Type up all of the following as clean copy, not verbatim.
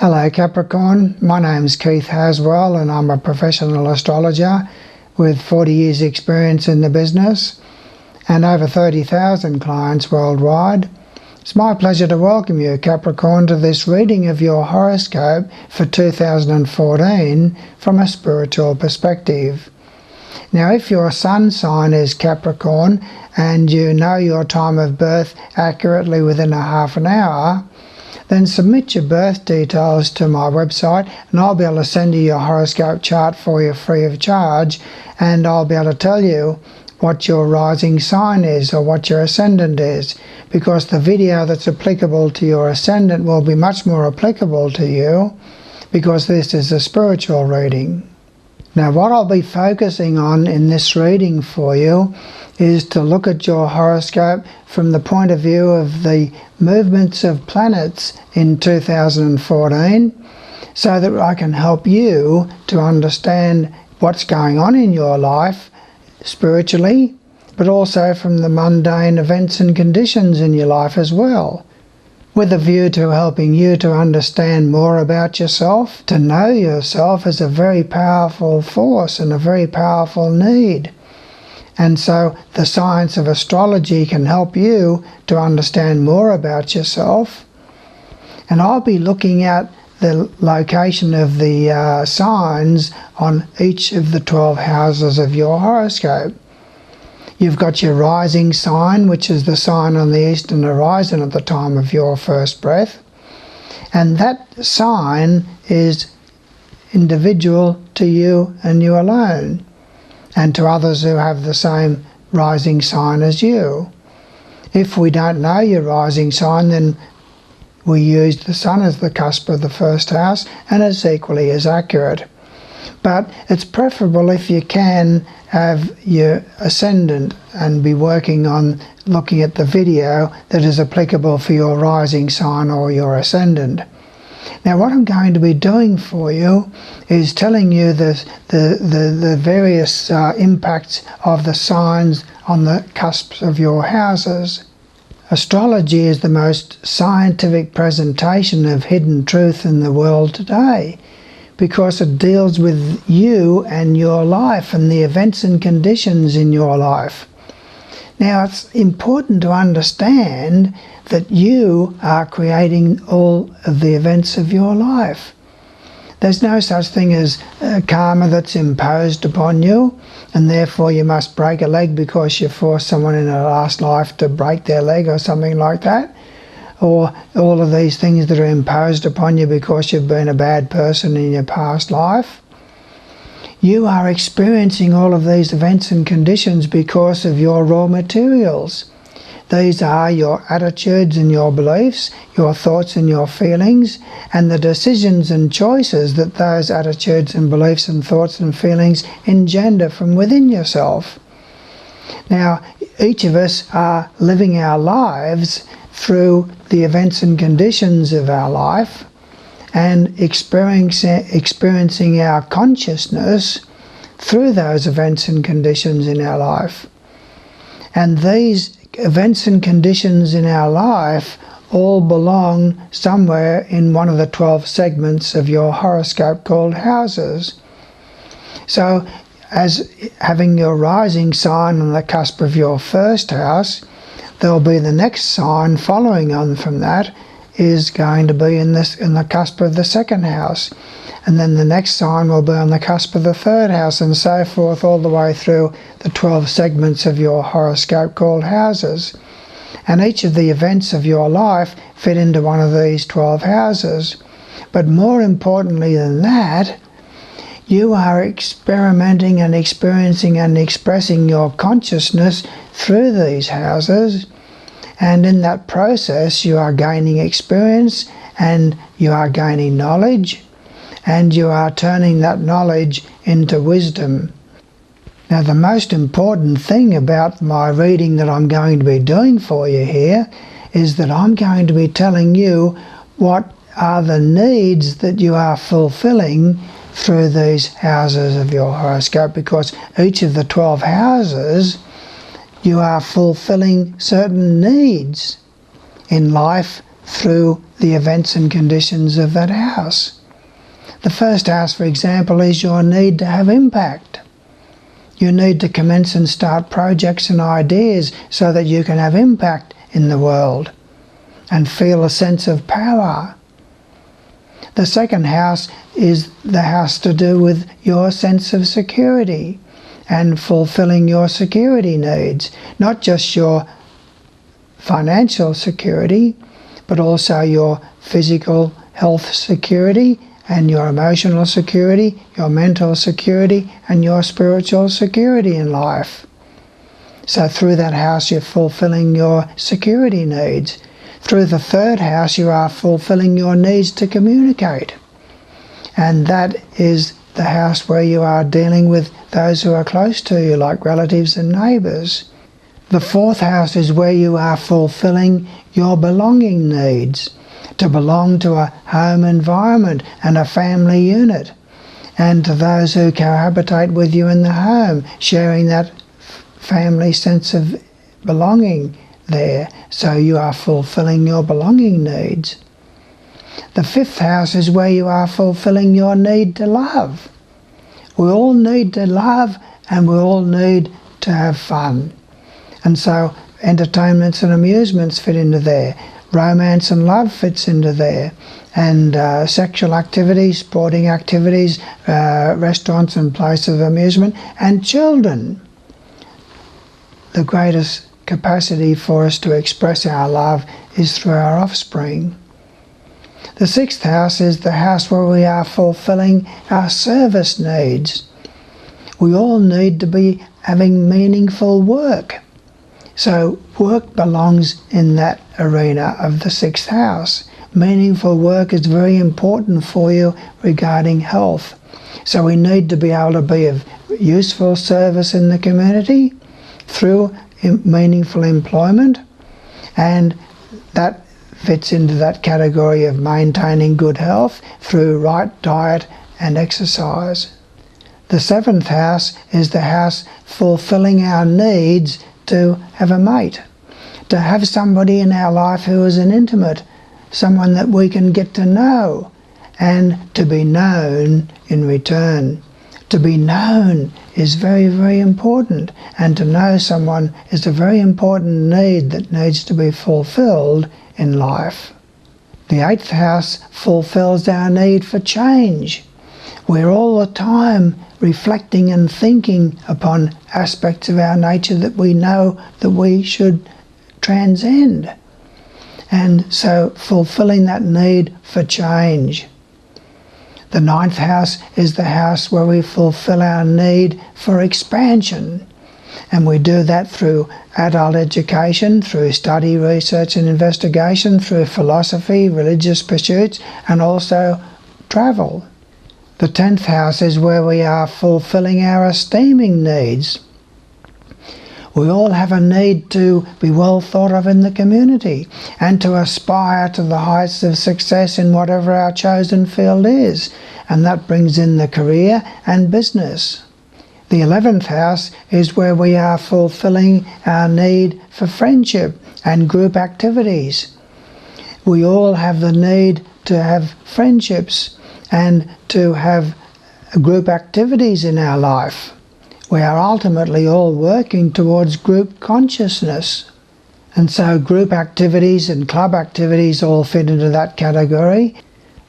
Hello Capricorn, my name's Keith Haswell and I'm a professional astrologer with 40 years experience in the business and over 30,000 clients worldwide. It's my pleasure to welcome you, Capricorn, to this reading of your horoscope for 2014 from a spiritual perspective. Now, if your sun sign is Capricorn and you know your time of birth accurately within a half an hour, then submit your birth details to my website and I'll be able to send you your horoscope chart for you free of charge, and I'll be able to tell you what your rising sign is or what your ascendant is, because the video that's applicable to your ascendant will be much more applicable to you because this is a spiritual reading. Now, what I'll be focusing on in this reading for you is to look at your horoscope from the point of view of the movements of planets in 2014, so that I can help you to understand what's going on in your life spiritually, but also from the mundane events and conditions in your life as well, with a view to helping you to understand more about yourself. To know yourself is a very powerful force and a very powerful need. And so the science of astrology can help you to understand more about yourself. And I'll be looking at the location of the signs on each of the 12 houses of your horoscope. You've got your rising sign, which is the sign on the eastern horizon at the time of your first breath. And that sign is individual to you and you alone, and to others who have the same rising sign as you. If we don't know your rising sign, then we use the sun as the cusp of the first house, and it's equally as accurate. But it's preferable if you can have your ascendant and be working on looking at the video that is applicable for your rising sign or your ascendant. Now, what I'm going to be doing for you is telling you the various impacts of the signs on the cusps of your houses. Astrology is the most scientific presentation of hidden truth in the world today, because it deals with you and your life and the events and conditions in your life. Now, it's important to understand that you are creating all of the events of your life. There's no such thing as karma that's imposed upon you, and therefore you must break a leg because you forced someone in a last life to break their leg or something like that, or all of these things that are imposed upon you because you've been a bad person in your past life. You are experiencing all of these events and conditions because of your raw materials. These are your attitudes and your beliefs, your thoughts and your feelings, and the decisions and choices that those attitudes and beliefs and thoughts and feelings engender from within yourself. Now, each of us are living our lives through the events and conditions of our life and experiencing our consciousness through those events and conditions in our life. And these events and conditions in our life all belong somewhere in one of the 12 segments of your horoscope called houses. So, as having your rising sign on the cusp of your first house, there'll be the next sign following on from that is going to be in the cusp of the second house, and then the next sign will be on the cusp of the third house, and so forth, all the way through the 12 segments of your horoscope called houses. And each of the events of your life fit into one of these 12 houses. But more importantly than that, you are experimenting and experiencing and expressing your consciousness through these houses, and in that process you are gaining experience and you are gaining knowledge, and you are turning that knowledge into wisdom. Now, the most important thing about my reading that I'm going to be doing for you here is that I'm going to be telling you what are the needs that you are fulfilling through these houses of your horoscope, because each of the 12 houses you are fulfilling certain needs in life through the events and conditions of that house. The first house, for example, is your need to have impact. You need to commence and start projects and ideas so that you can have impact in the world and feel a sense of power. The second house is the house to do with your sense of security and fulfilling your security needs, not just your financial security, but also your physical health security and your emotional security, your mental security, and your spiritual security in life. So through that house you're fulfilling your security needs. Through the third house you are fulfilling your needs to communicate. And that is the house where you are dealing with those who are close to you, like relatives and neighbours. The fourth house is where you are fulfilling your belonging needs, to belong to a home environment and a family unit, and to those who cohabitate with you in the home, sharing that family sense of belonging there, so you are fulfilling your belonging needs. The fifth house is where you are fulfilling your need to love. We all need to love and we all need to have fun. And so entertainments and amusements fit into there. Romance and love fits into there. And sexual activities, sporting activities, restaurants and places of amusement, and children. The greatest capacity for us to express our love is through our offspring. The sixth house is the house where we are fulfilling our service needs. We all need to be having meaningful work. So work belongs in that arena of the sixth house. Meaningful work is very important for you regarding health. So we need to be able to be of useful service in the community through meaningful employment, and that fits into that category of maintaining good health through right diet and exercise. The seventh house is the house fulfilling our needs to have a mate, to have somebody in our life who is an intimate, someone that we can get to know, and to be known in return. To be known is very, very important, and to know someone is a very important need that needs to be fulfilled in life. The eighth house fulfills our need for change. We're all the time reflecting and thinking upon aspects of our nature that we know that we should transcend. And so fulfilling that need for change. The ninth house is the house where we fulfill our need for expansion. And we do that through adult education, through study, research and investigation, through philosophy, religious pursuits, and also travel. The 10th house is where we are fulfilling our esteeming needs. We all have a need to be well thought of in the community and to aspire to the heights of success in whatever our chosen field is, and that brings in the career and business. The 11th house is where we are fulfilling our need for friendship and group activities. We all have the need to have friendships and to have group activities in our life. We are ultimately all working towards group consciousness. And so group activities and club activities all fit into that category.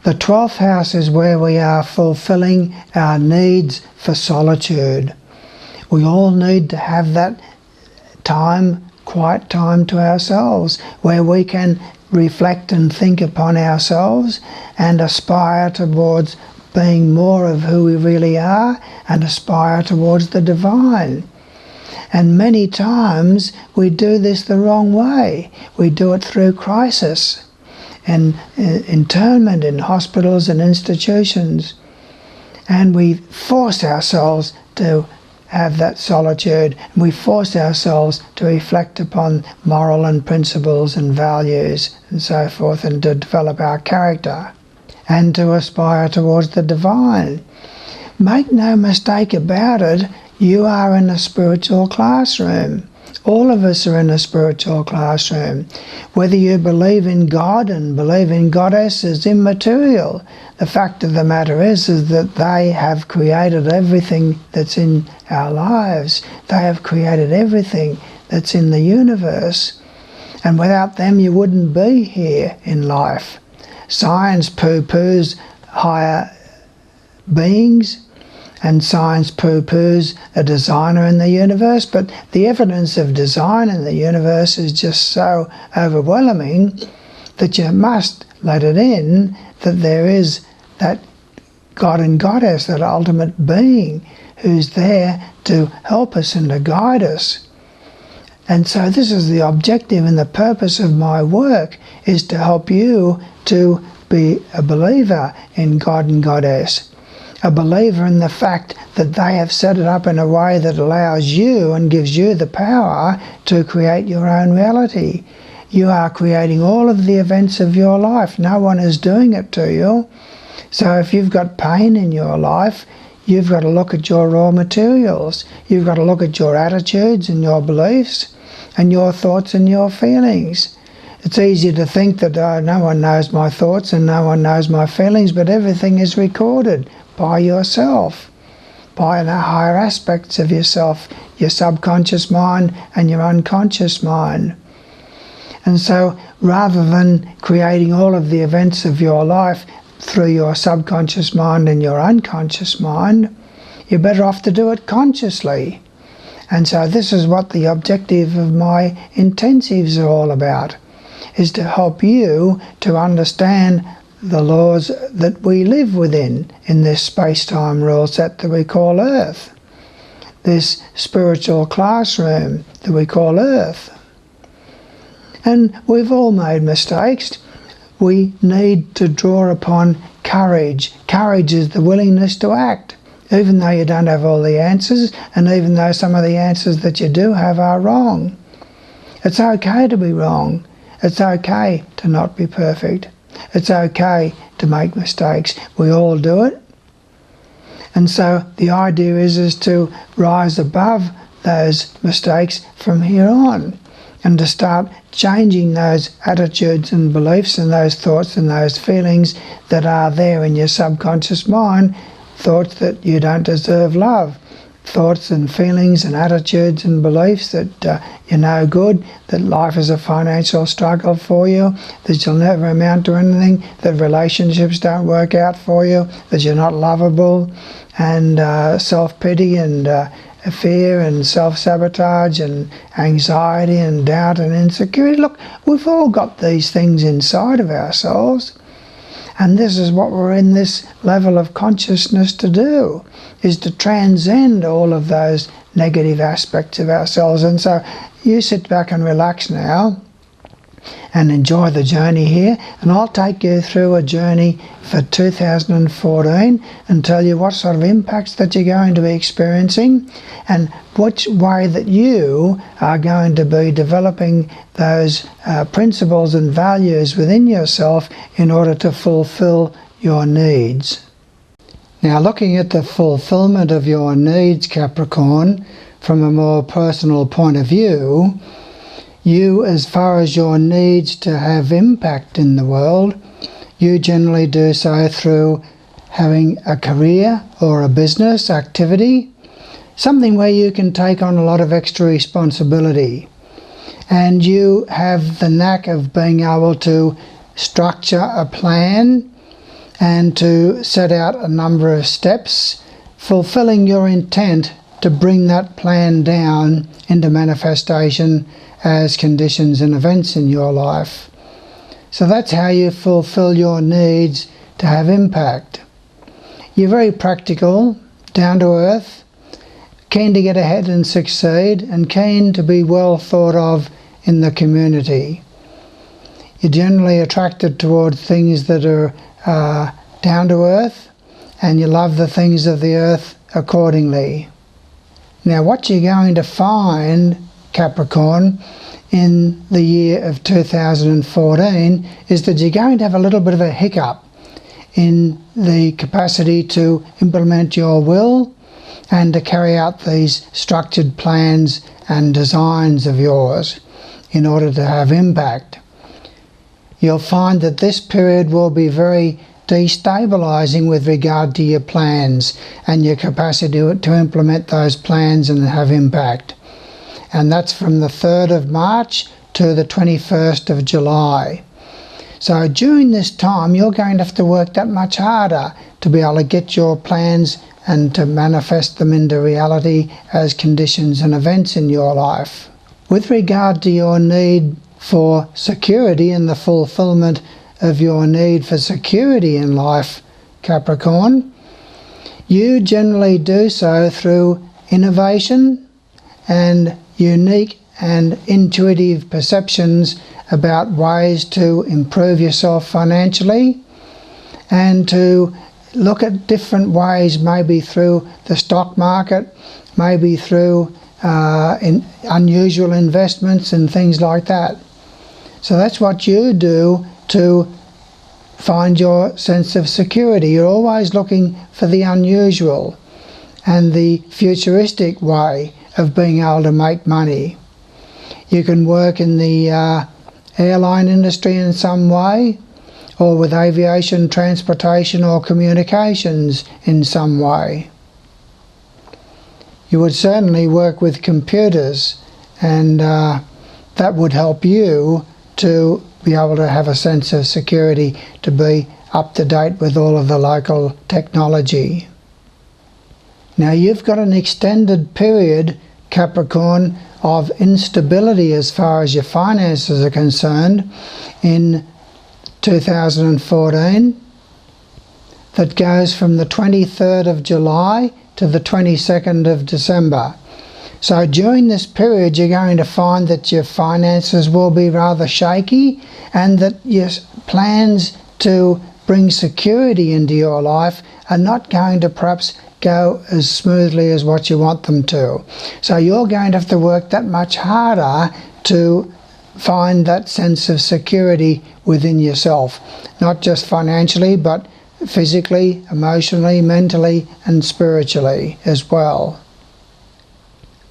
The 12th house is where we are fulfilling our needs for solitude. We all need to have that time, quiet time to ourselves, where we can reflect and think upon ourselves and aspire towards being more of who we really are and aspire towards the divine. And many times we do this the wrong way. We do it through crisis and internment in hospitals and institutions. And we force ourselves to have that solitude, and we force ourselves to reflect upon moral and principles and values and so forth, and to develop our character and to aspire towards the divine. Make no mistake about it, you are in a spiritual classroom. All of us are in a spiritual classroom. Whether you believe in God and believe in Goddess is immaterial. The fact of the matter is that they have created everything that's in our lives. They have created everything that's in the universe. And without them, you wouldn't be here in life. Science poo-poos higher beings, and science poo-poos a designer in the universe, but the evidence of design in the universe is just so overwhelming that you must let it in that there is that God and Goddess, that ultimate being who's there to help us and to guide us. And so this is the objective and the purpose of my work, is to help you to be a believer in God and Goddess. A believer in the fact that they have set it up in a way that allows you and gives you the power to create your own reality. You are creating all of the events of your life. No one is doing it to you. So if you've got pain in your life, you've got to look at your raw materials. You've got to look at your attitudes and your beliefs and your thoughts and your feelings. It's easy to think that no one knows my thoughts and no one knows my feelings, but everything is recorded by yourself, by the higher aspects of yourself, your subconscious mind and your unconscious mind. And so rather than creating all of the events of your life through your subconscious mind and your unconscious mind, you're better off to do it consciously. And so this is what the objective of my intensives are all about, is to help you to understand the laws that we live within in this space-time rule set that we call Earth, this spiritual classroom that we call Earth. And we've all made mistakes. We need to draw upon courage. Courage is the willingness to act, even though you don't have all the answers, and even though some of the answers that you do have are wrong. It's okay to be wrong. It's okay to not be perfect. It's okay to make mistakes. We all do it. And so the idea is to rise above those mistakes from here on, and to start changing those attitudes and beliefs and those thoughts and those feelings that are there in your subconscious mind, thoughts that you don't deserve love, thoughts and feelings and attitudes and beliefs that you're no good, that life is a financial struggle for you, that you'll never amount to anything, that relationships don't work out for you, that you're not lovable, and self-pity and fear and self-sabotage and anxiety and doubt and insecurity. Look, we've all got these things inside of ourselves. And this is what we're in this level of consciousness to do, is to transcend all of those negative aspects of ourselves. And so you sit back and relax now and enjoy the journey here, and I'll take you through a journey for 2014 and tell you what sort of impacts that you're going to be experiencing and which way that you are going to be developing those principles and values within yourself in order to fulfill your needs. Now, looking at the fulfillment of your needs, Capricorn, from a more personal point of view, you, as far as your needs to have impact in the world, you generally do so through having a career or a business activity, something where you can take on a lot of extra responsibility. And you have the knack of being able to structure a plan and to set out a number of steps, fulfilling your intent to bring that plan down into manifestation as conditions and events in your life. So that's how you fulfill your needs to have impact. You're very practical, down to earth, keen to get ahead and succeed, and keen to be well thought of in the community. You're generally attracted towards things that are down to earth, and you love the things of the earth accordingly. Now, what you're going to find, Capricorn, in the year of 2014 is that you're going to have a little bit of a hiccup in the capacity to implement your will and to carry out these structured plans and designs of yours in order to have impact. You'll find that this period will be very destabilizing with regard to your plans and your capacity to implement those plans and have impact. And that's from the 3rd of March to the 21st of July. So during this time, you're going to have to work that much harder to be able to get your plans and to manifest them into reality as conditions and events in your life. With regard to your need for security and the fulfillment of your need for security in life, Capricorn, you generally do so through innovation and unique and intuitive perceptions about ways to improve yourself financially and to look at different ways, maybe through the stock market, maybe through unusual investments and things like that. So that's what you do to find your sense of security. You're always looking for the unusual and the futuristic way of being able to make money. You can work in the airline industry in some way, or with aviation, transportation or communications in some way. You would certainly work with computers, and that would help you to be able to have a sense of security, to be up to date with all of the local technology. Now you've got an extended period, Capricorn, of instability as far as your finances are concerned in 2014 that goes from the 23rd of July to the 22nd of December. So during this period you're going to find that your finances will be rather shaky and that your plans to bring security into your life are not going to perhaps go as smoothly as what you want them to. So you're going to have to work that much harder to find that sense of security within yourself, not just financially but physically, emotionally, mentally and spiritually as well.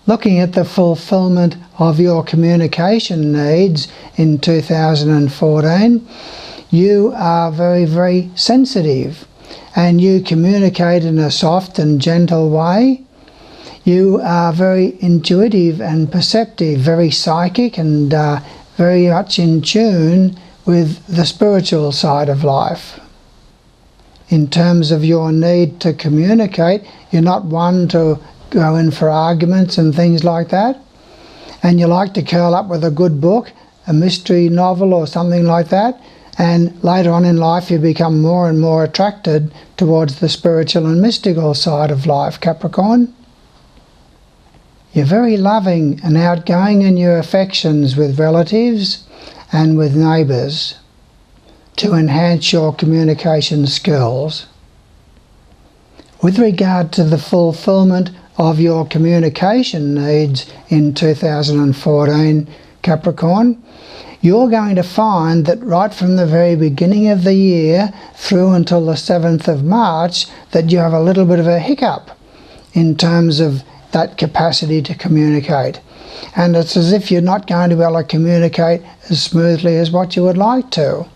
Looking at the fulfillment of your communication needs in 2014, you are very, very sensitive and you communicate in a soft and gentle way. You are very intuitive and perceptive, very psychic and very much in tune with the spiritual side of life. In terms of your need to communicate, you're not one to go in for arguments and things like that, and you like to curl up with a good book, a mystery novel or something like that, and later on in life you become more and more attracted towards the spiritual and mystical side of life, Capricorn. You're very loving and outgoing in your affections with relatives and with neighbours to enhance your communication skills. With regard to the fulfillment of your communication needs in 2014, Capricorn, you're going to find that right from the very beginning of the year through until the 7th of March that you have a little bit of a hiccup in terms of that capacity to communicate. And it's as if you're not going to be able to communicate as smoothly as what you would like to.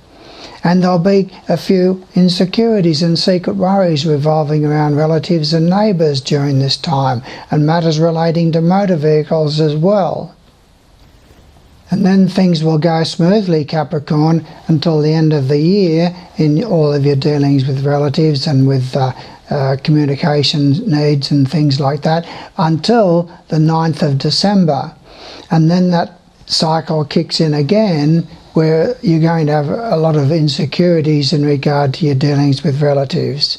And there'll be a few insecurities and secret worries revolving around relatives and neighbours during this time, and matters relating to motor vehicles as well. And then things will go smoothly, Capricorn, until the end of the year in all of your dealings with relatives and with communication needs and things like that, until the 9th of December. And then that cycle kicks in again, where you're going to have a lot of insecurities in regard to your dealings with relatives.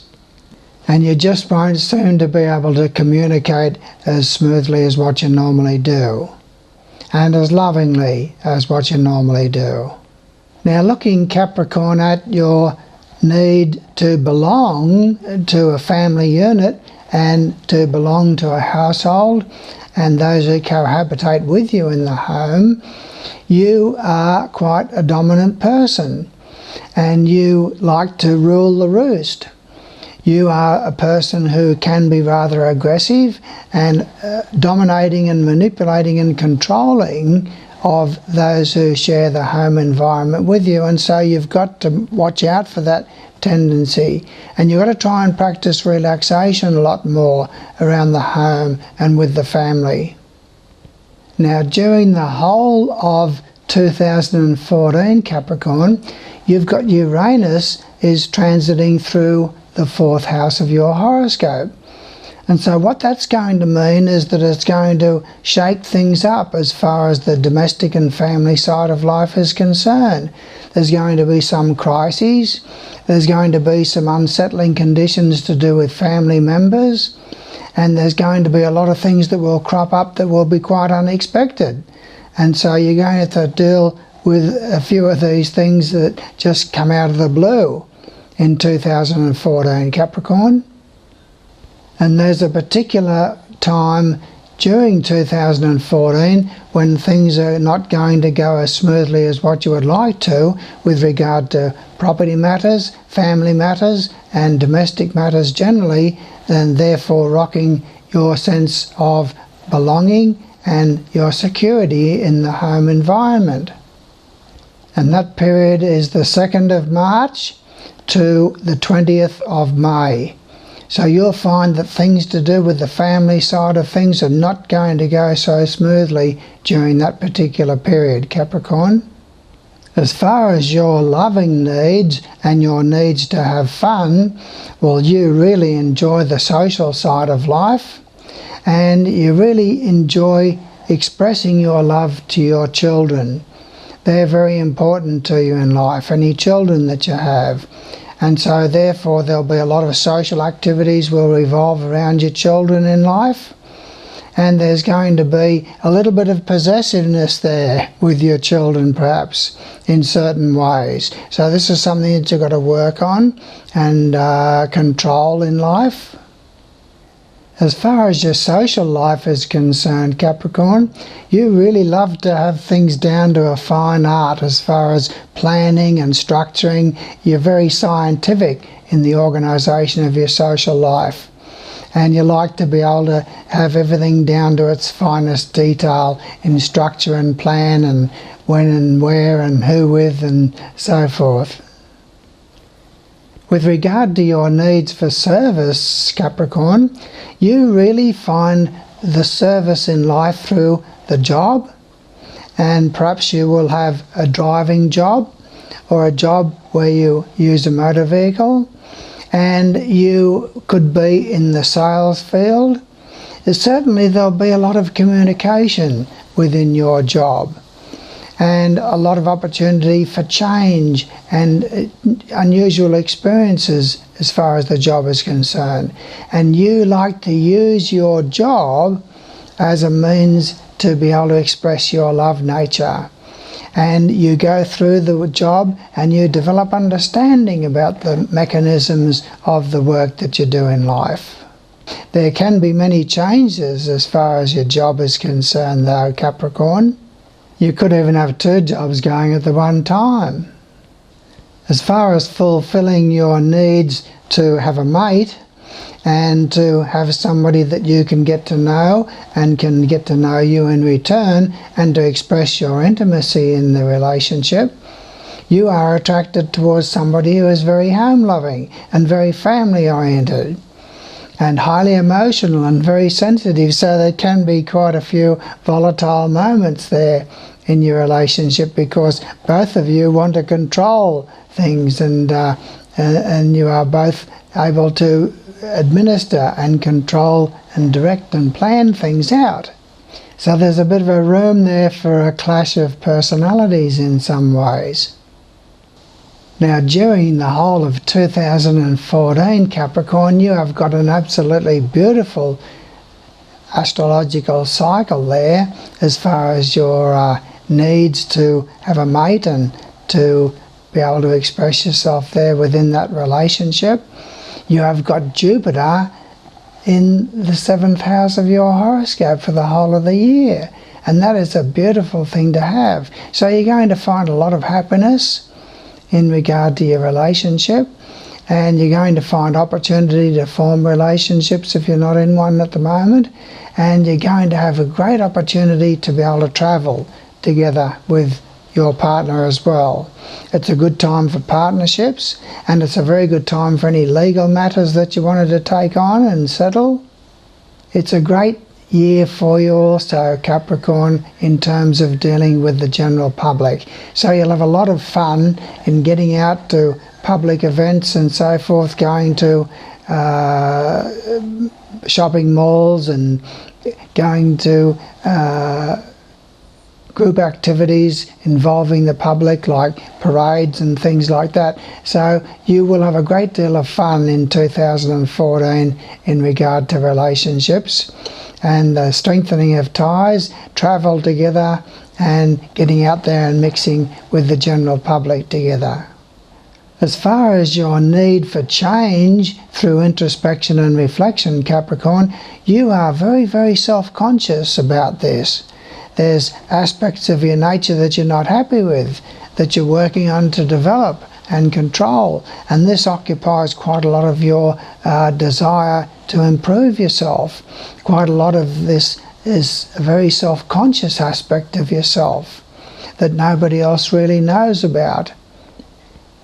And you just won't seem to be able to communicate as smoothly as what you normally do, and as lovingly as what you normally do. Now looking, Capricorn, at your need to belong to a family unit and to belong to a household and those who cohabitate with you in the home, you are quite a dominant person and you like to rule the roost. You are a person who can be rather aggressive and dominating and manipulating and controlling of those who share the home environment with you, and so you've got to watch out for that tendency, and you've got to try and practice relaxation a lot more around the home and with the family. Now, during the whole of 2014, Capricorn, you've got Uranus is transiting through the 4th house of your horoscope. And so what that's going to mean is that it's going to shake things up as far as the domestic and family side of life is concerned. There's going to be some crises. There's going to be some unsettling conditions to do with family members. And there's going to be a lot of things that will crop up that will be quite unexpected. And so you're going to have to deal with a few of these things that just come out of the blue in 2014, Capricorn. And there's a particular time during 2014 when things are not going to go as smoothly as what you would like to with regard to property matters, family matters, and domestic matters generally, and therefore rocking your sense of belonging and your security in the home environment. And that period is the 2nd of March to the 20th of May. So you'll find that things to do with the family side of things are not going to go so smoothly during that particular period, Capricorn. As far as your loving needs and your needs to have fun, well, you really enjoy the social side of life, and you really enjoy expressing your love to your children. They're very important to you in life, any children that you have. And so therefore there'll be a lot of social activities will revolve around your children in life. And there's going to be a little bit of possessiveness there with your children perhaps in certain ways. So this is something that you've got to work on and control in life. As far as your social life is concerned, Capricorn, you really love to have things down to a fine art as far as planning and structuring. You're very scientific in the organisation of your social life. And you like to be able to have everything down to its finest detail in structure and plan and when and where and who with and so forth. With regard to your needs for service, Capricorn, you really find the service in life through the job, and perhaps you will have a driving job or a job where you use a motor vehicle, and you could be in the sales field. Certainly there'll be a lot of communication within your job, and a lot of opportunity for change and unusual experiences as far as the job is concerned. And you like to use your job as a means to be able to express your love nature. And you go through the job and you develop understanding about the mechanisms of the work that you do in life. There can be many changes as far as your job is concerned though, Capricorn. You could even have 2 jobs going at the one time. As far as fulfilling your needs to have a mate and to have somebody that you can get to know and can get to know you in return and to express your intimacy in the relationship, you are attracted towards somebody who is very home-loving and very family-oriented and highly emotional and very sensitive, so there can be quite a few volatile moments there in your relationship because both of you want to control things and you are both able to administer and control and direct and plan things out. So there's a bit of a room there for a clash of personalities in some ways. Now, during the whole of 2014, Capricorn, you have got an absolutely beautiful astrological cycle there as far as your needs to have a mate and to be able to express yourself there within that relationship. You have got Jupiter in the 7th house of your horoscope for the whole of the year, and that is a beautiful thing to have. So you're going to find a lot of happiness in regard to your relationship, and you're going to find opportunity to form relationships if you're not in one at the moment, and you're going to have a great opportunity to be able to travel together with your partner as well. It's a good time for partnerships, and it's a very good time for any legal matters that you wanted to take on and settle. It's a great year for you also, Capricorn, in terms of dealing with the general public. So you'll have a lot of fun in getting out to public events and so forth, going to shopping malls and going to group activities involving the public, like parades and things like that. So you will have a great deal of fun in 2014 in regard to relationships and the strengthening of ties, travel together, and getting out there and mixing with the general public together. As far as your need for change through introspection and reflection, Capricorn, you are very, very self-conscious about this. There's aspects of your nature that you're not happy with, that you're working on to develop and control, and this occupies quite a lot of your desire to improve yourself. Quite a lot of this is a very self-conscious aspect of yourself that nobody else really knows about.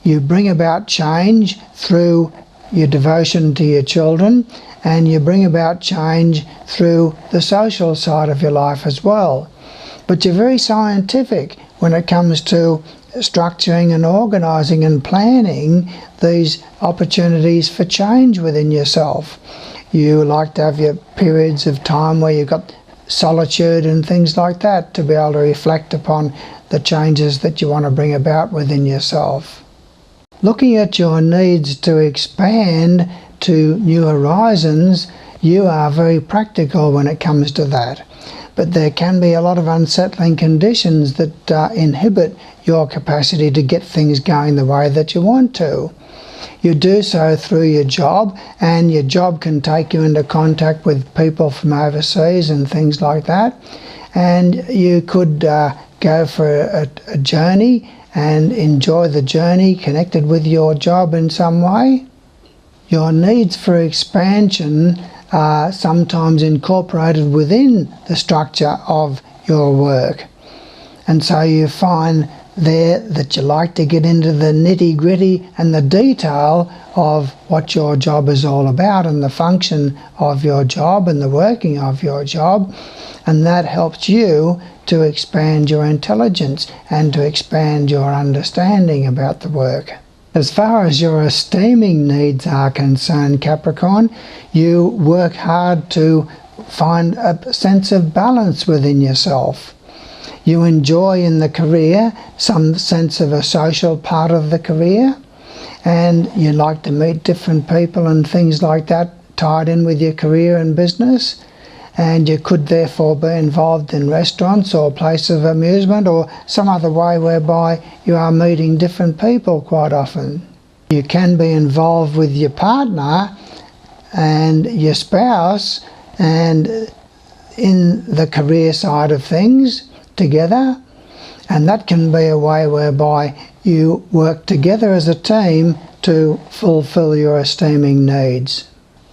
You bring about change through your devotion to your children, and you bring about change through the social side of your life as well. But you're very scientific when it comes to structuring and organising and planning these opportunities for change within yourself. You like to have your periods of time where you've got solitude and things like that to be able to reflect upon the changes that you want to bring about within yourself. Looking at your needs to expand to new horizons, you are very practical when it comes to that. But there can be a lot of unsettling conditions that inhibit your capacity to get things going the way that you want to. You do so through your job, and your job can take you into contact with people from overseas and things like that. And you could go for a journey and enjoy the journey connected with your job in some way. Your needs for expansion are sometimes incorporated within the structure of your work. And so you find there that you like to get into the nitty-gritty and the detail of what your job is all about and the function of your job and the working of your job, and that helps you to expand your intelligence and to expand your understanding about the work. As far as your esteeming needs are concerned, Capricorn, you work hard to find a sense of balance within yourself. You enjoy in the career some sense of a social part of the career, and you like to meet different people and things like that tied in with your career and business. And you could therefore be involved in restaurants or places of amusement or some other way whereby you are meeting different people quite often. You can be involved with your partner and your spouse and in the career side of things together, and that can be a way whereby you work together as a team to fulfill your esteeming needs.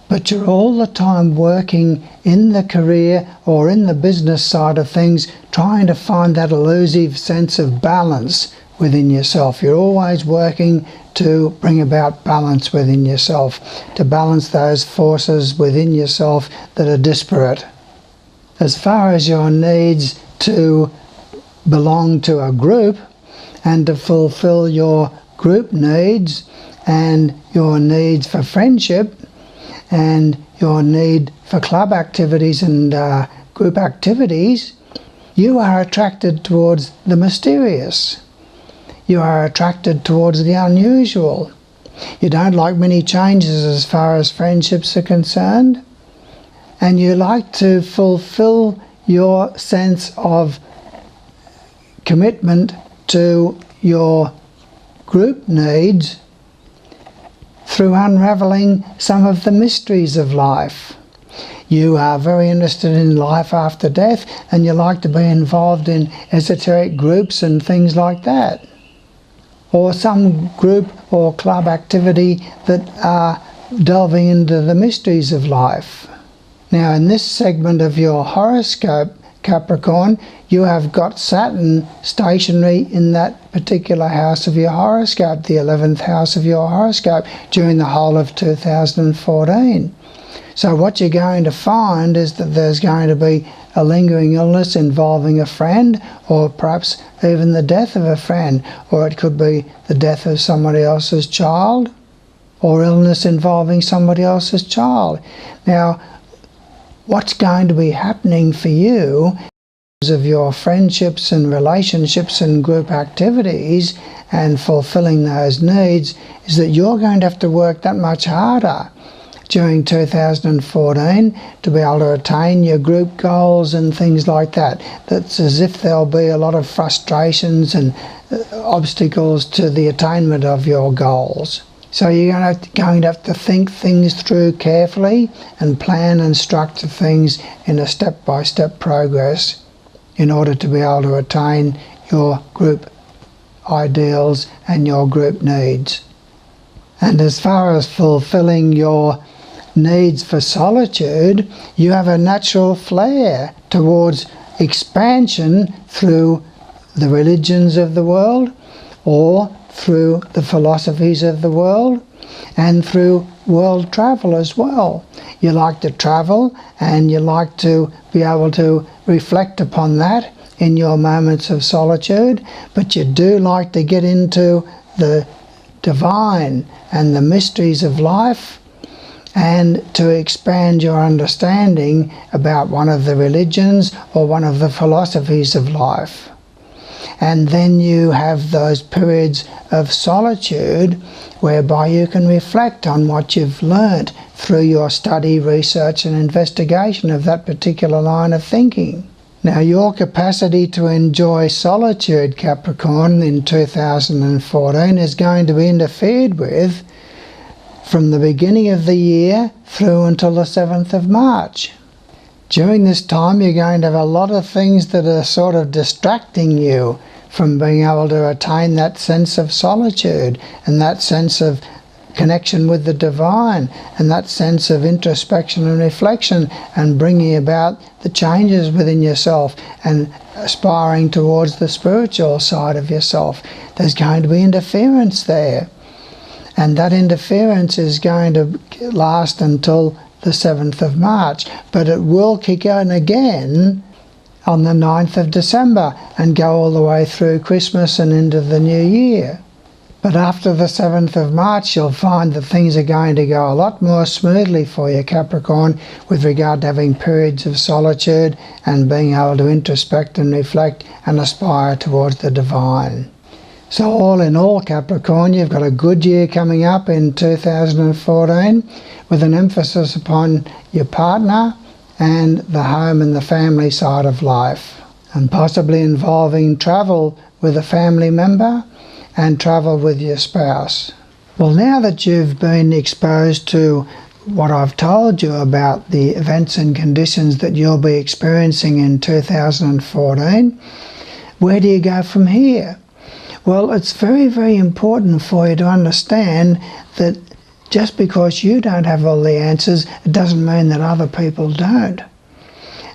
But you're all the time working in the career or in the business side of things, trying to find that elusive sense of balance within yourself. You're always working to bring about balance within yourself, to balance those forces within yourself that are disparate. As far as your needs to belong to a group and to fulfill your group needs and your needs for friendship and your need for club activities and group activities, you are attracted towards the mysterious. You are attracted towards the unusual. You don't like many changes as far as friendships are concerned, and you like to fulfill your sense of commitment to your group needs through unravelling some of the mysteries of life. You are very interested in life after death, and you like to be involved in esoteric groups and things like that. or some group or club activity that are delving into the mysteries of life. Now, in this segment of your horoscope, Capricorn, you have got Saturn stationary in that particular house of your horoscope, the 11th house of your horoscope, during the whole of 2014. So what you're going to find is that there's going to be a lingering illness involving a friend, or perhaps even the death of a friend, or it could be the death of somebody else's child, or illness involving somebody else's child. Now, what's going to be happening for you of your friendships and relationships and group activities and fulfilling those needs is that you're going to have to work that much harder during 2014 to be able to attain your group goals and things like that. That's as if there'll be a lot of frustrations and obstacles to the attainment of your goals. So you're going to have to think things through carefully and plan and structure things in a step-by-step progress in order to be able to attain your group ideals and your group needs. And as far as fulfilling your needs for solitude, you have a natural flair towards expansion through the religions of the world, or through the philosophies of the world, and through world travel as well. You like to travel, and you like to be able to reflect upon that in your moments of solitude, but you do like to get into the divine and the mysteries of life, and to expand your understanding about one of the religions or one of the philosophies of life. And then you have those periods of solitude whereby you can reflect on what you've learnt through your study, research and investigation of that particular line of thinking. Now, your capacity to enjoy solitude, Capricorn, in 2014 is going to be interfered with from the beginning of the year through until the 7th of March. During this time, you're going to have a lot of things that are sort of distracting you from being able to attain that sense of solitude and that sense of connection with the divine and that sense of introspection and reflection, and bringing about the changes within yourself and aspiring towards the spiritual side of yourself. There's going to be interference there, and that interference is going to last until the 7th of March, but it will kick on again on the 9th of December and go all the way through Christmas and into the new year. But after the 7th of March, you'll find that things are going to go a lot more smoothly for you, Capricorn, with regard to having periods of solitude and being able to introspect and reflect and aspire towards the divine. So all in all, Capricorn, you've got a good year coming up in 2014 with an emphasis upon your partner and the home and the family side of life, and possibly involving travel with a family member and travel with your spouse. Well, now that you've been exposed to what I've told you about the events and conditions that you'll be experiencing in 2014, where do you go from here? Well, it's very, very important for you to understand that just because you don't have all the answers, it doesn't mean that other people don't.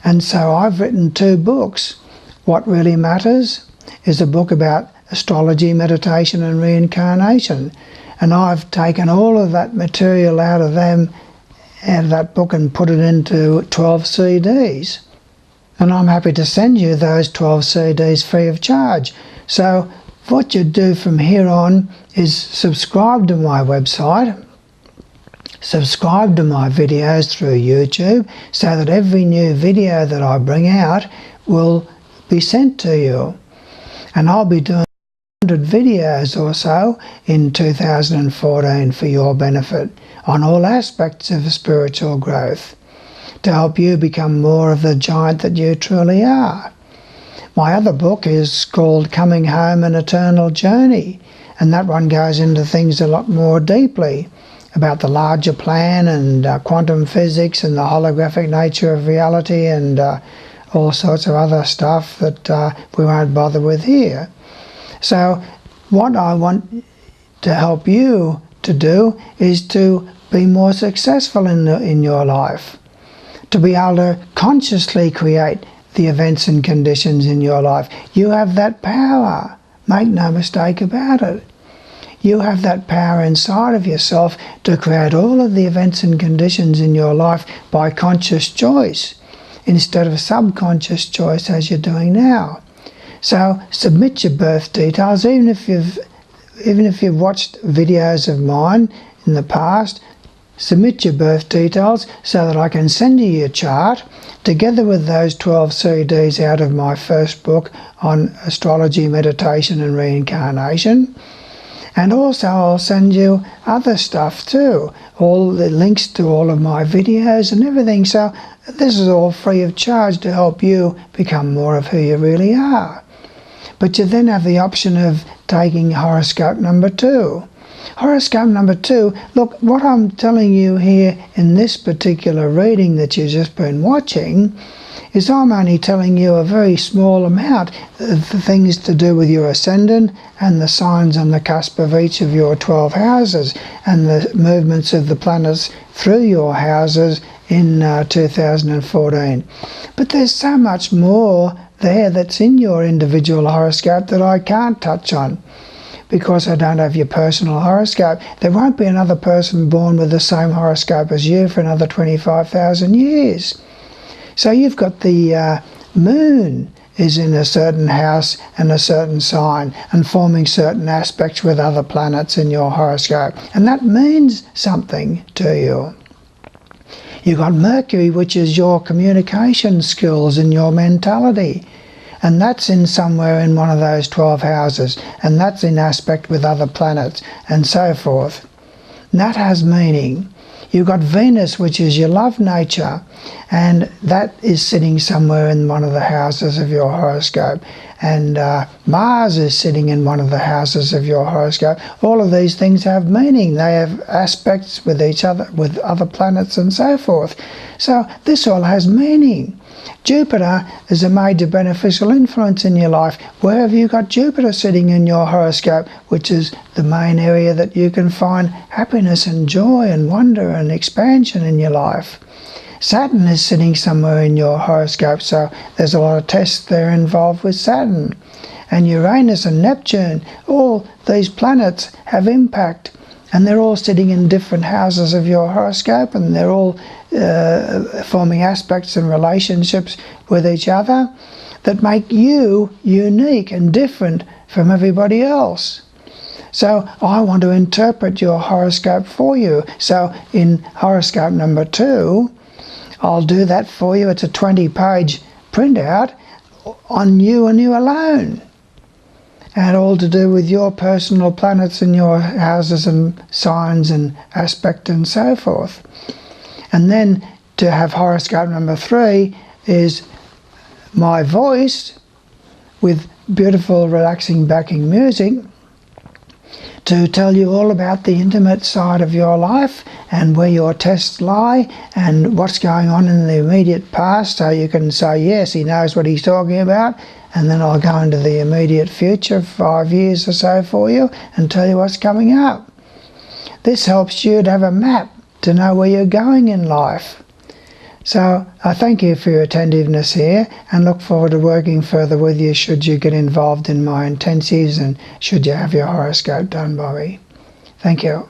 And so I've written 2 books. What Really Matters is a book about astrology, meditation and reincarnation. And I've taken all of that material out of that book and put it into 12 CDs. And I'm happy to send you those 12 CDs free of charge. So what you do from here on is subscribe to my website, subscribe to my videos through YouTube, so that every new video that I bring out will be sent to you. And I'll be doing 100 videos or so in 2014 for your benefit on all aspects of spiritual growth, to help you become more of the giant that you truly are. My other book is called Coming Home, An Eternal Journey, and that one goes into things a lot more deeply about the larger plan and quantum physics and the holographic nature of reality and all sorts of other stuff that we won't bother with here. So what I want to help you to do is to be more successful in your life, to be able to consciously create the events and conditions in your life. You have that power. Make no mistake about it. You have that power inside of yourself to create all of the events and conditions in your life by conscious choice instead of subconscious choice as you're doing now. So submit your birth details, even if you've watched videos of mine in the past. Submit your birth details so that I can send you your chart together with those 12 CDs out of my first book on astrology, meditation and reincarnation. And also I'll send you other stuff too, all the links to all of my videos and everything. So this is all free of charge to help you become more of who you really are. But you then have the option of taking horoscope number 2. Horoscope number 2, look, what I'm telling you here in this particular reading that you've just been watching is I'm only telling you a very small amount of the things to do with your ascendant and the signs on the cusp of each of your 12 houses and the movements of the planets through your houses in 2014. But there's so much more there that's in your individual horoscope that I can't touch on because I don't have your personal horoscope. There won't be another person born with the same horoscope as you for another 25,000 years. So you've got the moon is in a certain house and a certain sign and forming certain aspects with other planets in your horoscope. And that means something to you. You've got Mercury, which is your communication skills and your mentality. And that's in somewhere in one of those 12 houses. And that's in aspect with other planets and so forth. And that has meaning. You've got Venus, which is your love nature, and that is sitting somewhere in one of the houses of your horoscope. And Mars is sitting in one of the houses of your horoscope. All of these things have meaning. They have aspects with each other, with other planets and so forth. So this all has meaning. Jupiter is a major beneficial influence in your life. Where have you got Jupiter sitting in your horoscope, which is the main area that you can find happiness and joy and wonder and expansion in your life? Saturn is sitting somewhere in your horoscope, so there's a lot of tests there involved with Saturn. And Uranus and Neptune, all these planets have impact, and they're all sitting in different houses of your horoscope, and they're all forming aspects and relationships with each other that make you unique and different from everybody else. So I want to interpret your horoscope for you. So in horoscope number 2, I'll do that for you. It's a 20-page printout on you and you alone. And all to do with your personal planets and your houses and signs and aspect and so forth. And then to have horoscope number 3 is my voice with beautiful relaxing backing music to tell you all about the intimate side of your life and where your tests lie and what's going on in the immediate past, so you can say, yes, he knows what he's talking about, and then I'll go into the immediate future, 5 years or so for you, and tell you what's coming up. This helps you to have a map to know where you're going in life. So I thank you for your attentiveness here and look forward to working further with you should you get involved in my intensives and should you have your horoscope done by me. Thank you.